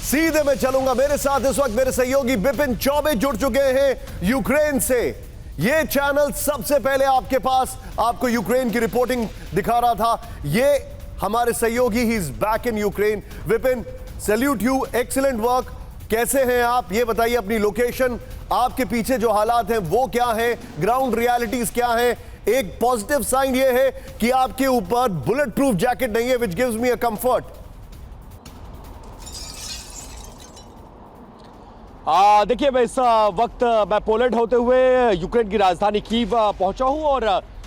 सीधे मैं चलूंगा। मेरे साथ इस वक्त मेरे सहयोगी बिपिन चौबे जुड़ चुके हैं यूक्रेन से। ये चैनल सबसे पहले आपके पास आपको यूक्रेन की रिपोर्टिंग दिखा रहा था। ये हमारे सहयोगी, he is back in Ukraine. Vipin, salute you, excellent work. कैसे हैं आप, ये बताइए अपनी लोकेशन, आपके पीछे जो हालात हैं वो क्या है, ग्राउंड रियलिटीज क्या है। एक पॉजिटिव साइन ये है कि आपके ऊपर बुलेट प्रूफ जैकेट नहीं है, which gives me a comfort. देखिए, मैं इस वक्त मैं पोलैंड होते हुए यूक्रेन की राजधानी कीव पहुंचा हूं और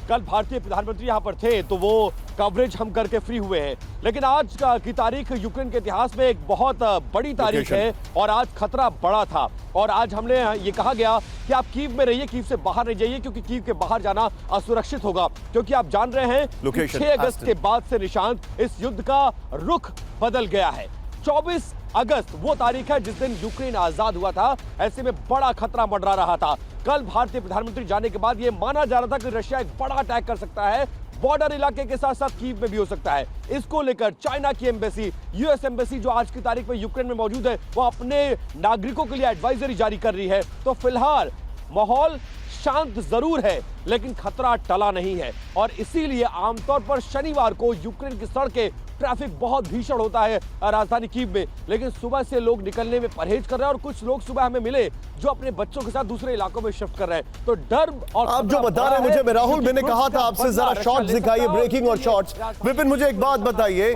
कल भारतीय प्रधानमंत्री यहां पर थे तो वो कवरेज हम करके फ्री हुए हैं। लेकिन आज की तारीख यूक्रेन के इतिहास में एक बहुत बड़ी तारीख है और आज खतरा बड़ा था। और आज हमने ये कहा गया कि आप कीव में रहिए, कीव से बाहर नहीं जाइए, क्योंकि कीव के बाहर जाना असुरक्षित होगा। क्योंकि आप जान रहे हैं कि 6 अगस्त के बाद से निशांत इस युद्ध का रुख बदल गया है। 24 अगस्त वो तारीख है जिस दिन यूक्रेन आजाद हुआ था। ऐसे में बड़ा खतरा मंडरा रहा था। कल भारतीय प्रधानमंत्री जाने के बाद यह माना जा रहा था कि रशिया एक बड़ा अटैक कर सकता है, बॉर्डर इलाके के साथ साथ कीव में भी हो सकता है। इसको लेकर चाइना की एम्बेसी, यूएस एम्बेसी जो आज की तारीख में यूक्रेन में मौजूद है, वो अपने नागरिकों के लिए एडवाइजरी जारी कर रही है। तो फिलहाल माहौल शांत जरूर है लेकिन खतरा टला नहीं है। और इसीलिए आमतौर पर शनिवार को यूक्रेन की सड़कें, ट्रैफिक बहुत भीषण होता है राजधानी कीव में। लेकिन सुबह से लोग निकलने में परहेज कर रहे हैं और कुछ लोग सुबह हमें मिले जो अपने बच्चों के साथ दूसरे इलाकों में शिफ्ट कर रहे हैं। तो डर और आप जो बता रहे हैं मुझे, राहुल, मैंने कहा था आपसे जरा शॉर्ट्स दिखाइए, ब्रेकिंग और शॉर्ट्स। विपिन, मुझे एक बात बताइए,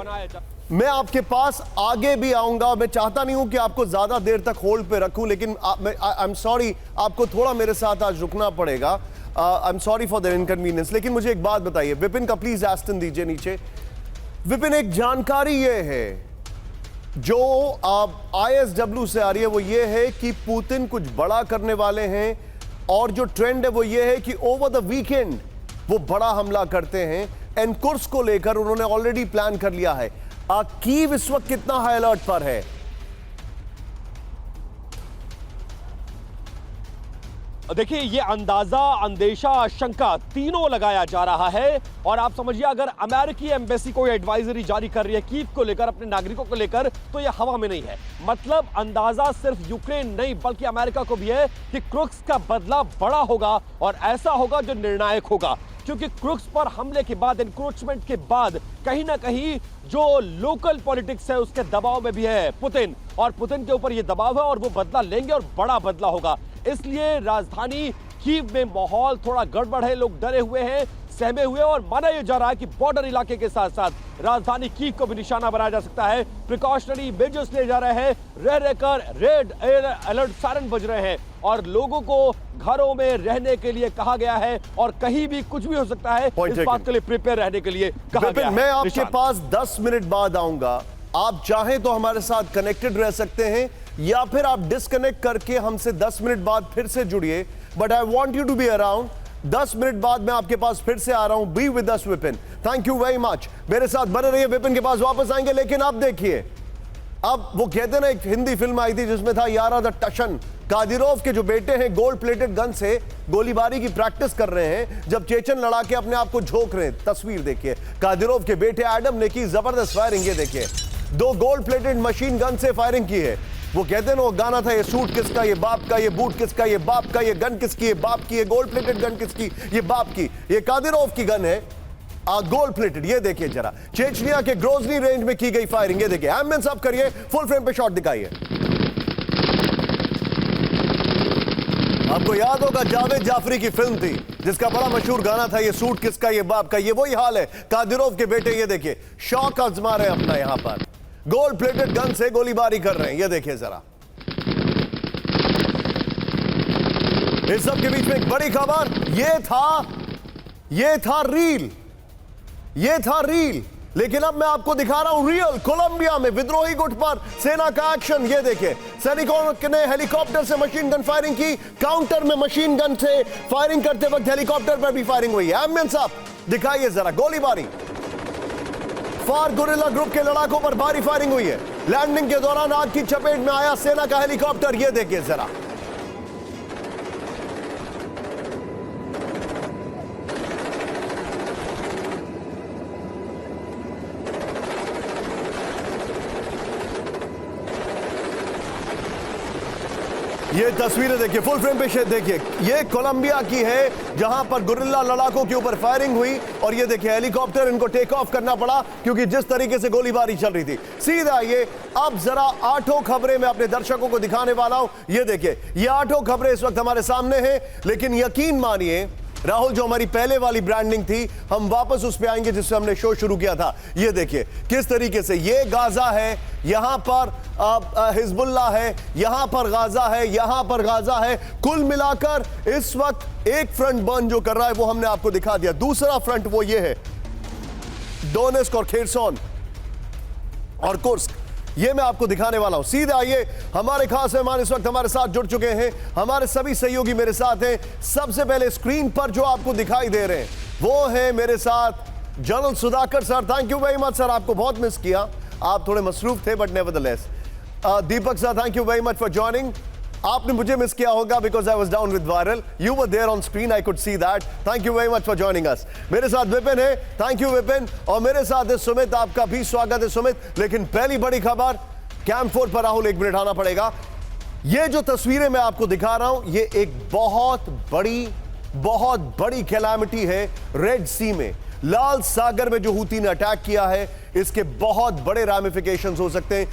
मैं आपके पास आगे भी आऊंगा, मैं चाहता नहीं हूं कि आपको ज्यादा देर तक होल्ड पे रखूं, लेकिन आई एम सॉरी, आपको थोड़ा मेरे साथ आज रुकना पड़ेगा। I am sorry for the inconvenience. लेकिन मुझे एक बात बताइए, विपिन का प्लीज एस्टन दीजिए नीचे। विपिन, एक जानकारी ये है जो ISW से आ रही है, वो ये है कि पुतिन कुछ बड़ा करने वाले हैं और जो ट्रेंड है वो ये है कि ओवर द वीकेंड वो बड़ा हमला करते हैं। एंड कुर्स को लेकर उन्होंने ऑलरेडी प्लान कर लिया है। कीव इस वक्त कितना हाई अलर्ट पर है? देखिए, ये अंदाजा, अंदेशा, आशंका तीनों लगाया जा रहा है। और आप समझिए, अगर अमेरिकी एम्बेसी कोई एडवाइजरी जारी कर रही है कीव को लेकर, अपने नागरिकों को लेकर, तो ये हवा में नहीं है। मतलब अंदाजा सिर्फ यूक्रेन नहीं बल्कि अमेरिका को भी है कि क्रुक्स का बदला बड़ा होगा और ऐसा होगा जो निर्णायक होगा। क्योंकि क्रुक्स पर हमले के बाद, एनक्रोचमेंट के बाद, कहीं ना कहीं जो लोकल पॉलिटिक्स है उसके दबाव में भी है पुतिन, और पुतिन के ऊपर ये दबाव है और वो बदला लेंगे और बड़ा बदला होगा। इसलिए राजधानी कीव में माहौल थोड़ा गड़बड़ है, लोग डरे हुए हैं, सहमे हुए, और माना यह जा रहा है कि बॉर्डर इलाके के साथ साथ राजधानी कीव को भी निशाना बनाया जा सकता है। प्रिकॉशनरी मेजर्स लिए जा रहे हैं, रह रहकर रेड अलर्ट सायरन बज रहे हैं और लोगों को घरों में रहने के लिए कहा गया है और कहीं भी कुछ भी हो सकता है, इस बात के लिए प्रिपेयर रहने के लिए कहा गया है। मैं आपके पास 10 मिनट बाद आऊंगा। आप चाहें तो हमारे साथ कनेक्टेड रह सकते हैं या फिर आप डिस्कनेक्ट करके हमसे 10 मिनट बाद फिर से जुड़िए। But I want you to be around. 10 minute बाद मैं आपके पास फिर से आ रहा हूं। Be with us Vipin. Thank you very much. मेरे साथ बने रहिए, विपिन के पास वापस आएंगे। लेकिन अब देखिए, अब वो कहते ना, एक हिंदी फिल्म आई थी जिसमें था यारा द टशन। कादिरोव के जो बेटे हैं गोल्ड प्लेटेड गन से गोलीबारी की प्रैक्टिस कर रहे हैं, जब चेचन लड़ा के अपने आप को झोंक रहे हैं। तस्वीर देखिए, कादिरोव के बेटे एडम ने की जबरदस्त फायरिंग। ये देखिए, 2 गोल्ड प्लेटेड मशीन गन से फायरिंग की है। वो कहते हैं ना, वो गाना था, ये सूट किसका, ये बाप का, ये बूट किसका, ये बाप का, ये गन किसकी, ये बाप की, ये गोल्ड प्लेटेड गन किसकी, ये बाप की। ये कादिरोव की गन है, गोल्ड प्लेटेड। ये देखिए जरा, चेचनिया के ग्रोजनी रेंज में की गई फायरिंग। ये देखिए, एम्बुलेंस आप करिए, फुल फ्रेम पे शॉट दिखाइए। आपको याद होगा, जावेद जाफरी की फिल्म थी जिसका बड़ा मशहूर गाना था, ये सूट किसका, ये बाप का। ये वही हाल है कादिरोव के बेटे। ये देखिए, शौक आजमा रहे अपना, यहां पर गोल्ड प्लेटेड गन से गोलीबारी कर रहे हैं। ये देखिए जरा। इस सब के बीच में एक बड़ी खबर, ये था रील। लेकिन अब मैं आपको दिखा रहा हूं रियल। कोलंबिया में विद्रोही गुट पर सेना का एक्शन। ये देखिए, सैनिकों ने हेलीकॉप्टर से मशीन गन फायरिंग की, काउंटर में मशीन गन से फायरिंग करते वक्त हेलीकॉप्टर पर भी फायरिंग हुई है। एम्बुलेंस आप दिखाइए जरा, गोलीबारी। फार गुरिल्ला ग्रुप के लड़ाकों पर भारी फायरिंग हुई है। लैंडिंग के दौरान आग की चपेट में आया सेना का हेलीकॉप्टर। यह देखिए जरा। ये तस्वीरें देखिए, फुल फ्रेम पे देखिए, ये कोलंबिया की है जहां पर गुरिल्ला लड़ाकों के ऊपर फायरिंग हुई और ये देखिए हेलीकॉप्टर इनको टेक ऑफ करना पड़ा क्योंकि जिस तरीके से गोलीबारी चल रही थी। सीधा ये अब जरा 8 खबरें मैं अपने दर्शकों को दिखाने वाला हूं। ये देखिए, ये 8 खबरें इस वक्त हमारे सामने हैं, लेकिन यकीन मानिए राहुल, जो हमारी पहले वाली ब्रांडिंग थी, हम वापस उस पे आएंगे जिससे हमने शो शुरू किया था। ये देखिए किस तरीके से ये गाजा है, यहां पर हिजबुल्लाह है, यहां पर गाजा है, यहां पर गाजा है। कुल मिलाकर इस वक्त एक फ्रंट बर्न जो कर रहा है वो हमने आपको दिखा दिया। दूसरा फ्रंट वो ये है, डोनेस्क और खेरसोन और कुर्स्क, ये मैं आपको दिखाने वाला हूं। सीधे आइए, हमारे खास मेहमान इस वक्त हमारे साथ जुड़ चुके हैं, हमारे सभी सहयोगी मेरे साथ हैं। सबसे पहले स्क्रीन पर जो आपको दिखाई दे रहे हैं वो है मेरे साथ general Sudhakar sir. Thank you very much sir, आपको बहुत मिस किया, आप थोड़े मसरूफ थे, but nevertheless. Deepak sir, thank you very much for joining. आपने मुझे मिस किया होगा because I was down with viral, you were there on screen, I could see that. Thank you very much for joining us. मेरे साथ विपिन है, thank you Vipin, और मेरे साथ है सुमित, आपका भी स्वागत है सुमित। लेकिन पहली बड़ी खबर, कैंप 4 पर राहुल 1 मिनट आना पड़ेगा। ये जो तस्वीरें मैं आपको दिखा रहा हूं, ये एक बहुत बड़ी कैलामिटी है रेड सी में, लाल सागर में जो हूती ने अटैक किया है, इसके बहुत बड़े रामिफिकेशंस हो सकते हैं।